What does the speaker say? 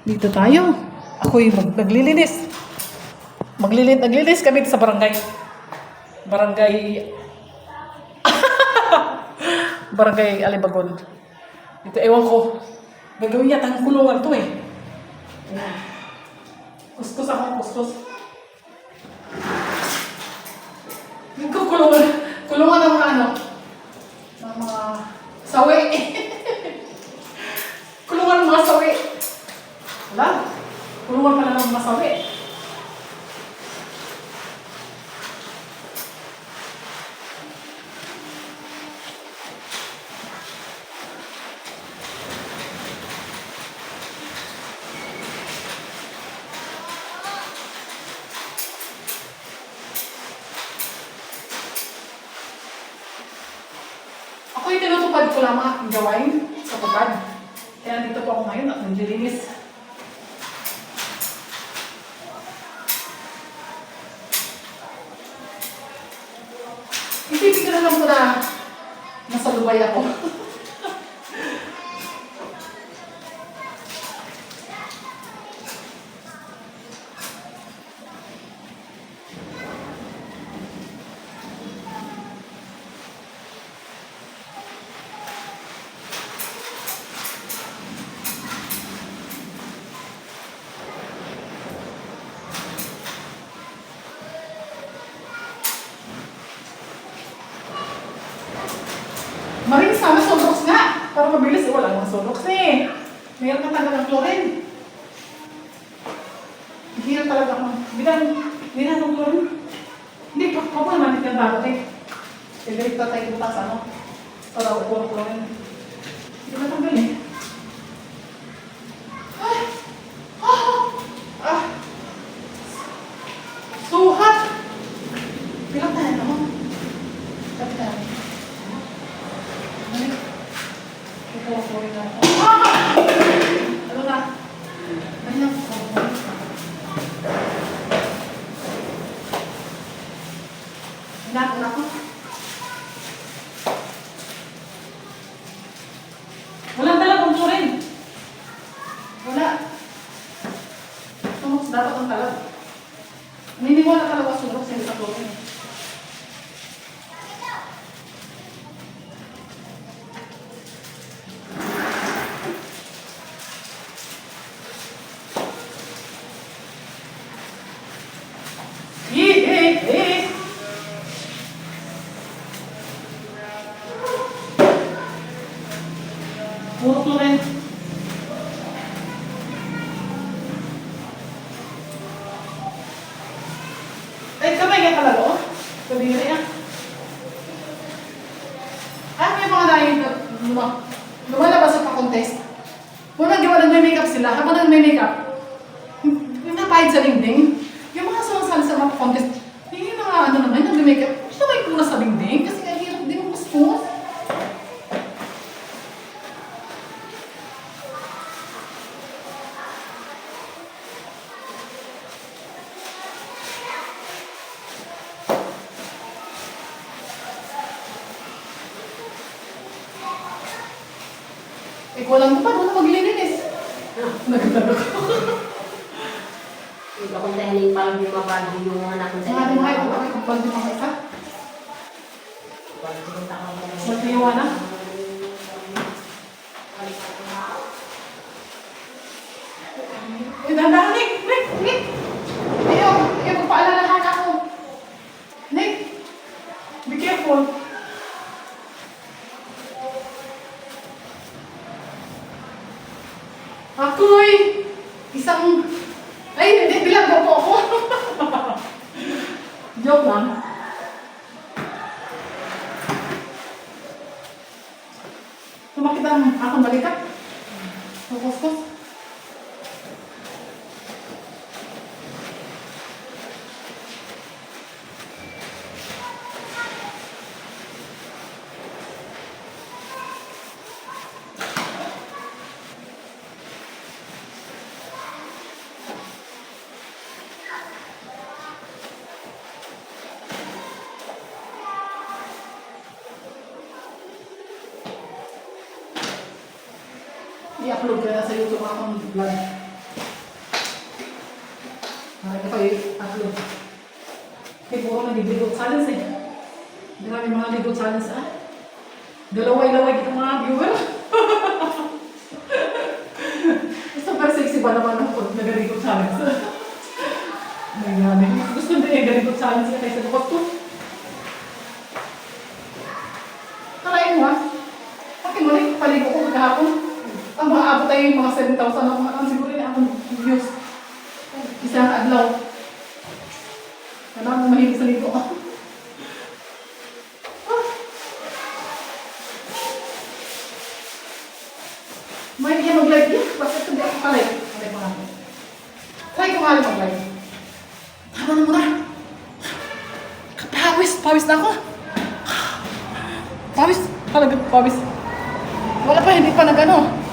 Dito tayo. Ako'y naglilinis. Naglilinis kami sa barangay. Barangay... barangay Alibagon. Dito, ewan ko. Gagawin niya tang kulungan to eh. Ayan. Kuskus ako, kuskus. Kulungan. Kulungan ng mga ano. Ng mga sawi. Kulungan ng mga sawi. Wala. Kulungan pala ng mga sawi. Ako'y tinutupad ko lang mga gawain sa tupad. Kaya dito po ako ngayon at naglilinis. Isipin ko na lang po na nasa Dubai ako. Maring sana Solox nga. Para mabilis, wala nang Solox eh. Mayroon ka talaga ng chlorine. Hirap talaga ako. Hindi na ng chlorine. Hindi, ako naman hindi na dapat eh. Direkta tayo butas ano. Para upo ng chlorine. Hindi na tanggal eh. Suhat! Bilang tayo naman. Sabi tayo. Ano na? Ano na? Hinapon ako. Walang talagang turin. Wala. Sumoks dapat ang talag. Naniniwala talaga sumoks hindi sa turin. Puro chlorine. Ay, kamay nga talaga, oh. Kabiri ah. May mga nahin lumalabas sa pa-contest. Muna gawa nagme-makeup sila. Habang nagme-makeup, yung napahid sa dingding, yung mga sumasali sa mga contest, yung mga ano naman, nagme-makeup, ito may kuna sa dingding kasi kaya hirap din ang kuskus. Ikaw lang pa, doon na maglilinis. Nagdadalo ko. Iba kung dahil yung parang bumabagi yung anak ko Mga di mga ito, ay kung baldi mga isa. Magtiyawa na. Dandahan, Nick! Nick! Ayaw, magpaalalahan ako. Nick! Be careful. Ako'y isang... Ay, hindi, bilang daw po ako. Joke lang. Tumakit ang akong balikat. Kuskus. I-upload ko na sa YouTube akong vlog. ako nagliligo challenge eh. Marami mga ligo challenge ah. Dalaway-laway kita mga viewer. Super sexy ba naman ang nagaligo challenge? Nangyari. Gusto na yung nagaligo challenge na kaysa lukot ko. Tarayin mo ah. Akin mo rin, paligo ko kahapon. Ang mga abot tayo yung mga 7,000 ang mga siguro na akong views. Isang adlaw. Ano akong mahilig sa ligo. May kaya mag-live yun. Bakit hindi ako ka-live? Live mo natin. Try ko nga mag-live. Tama na muna. Kapawis. Pawis na ako. Pawis. Talaga, pawis. Wala pa, hindi pa nag-ano.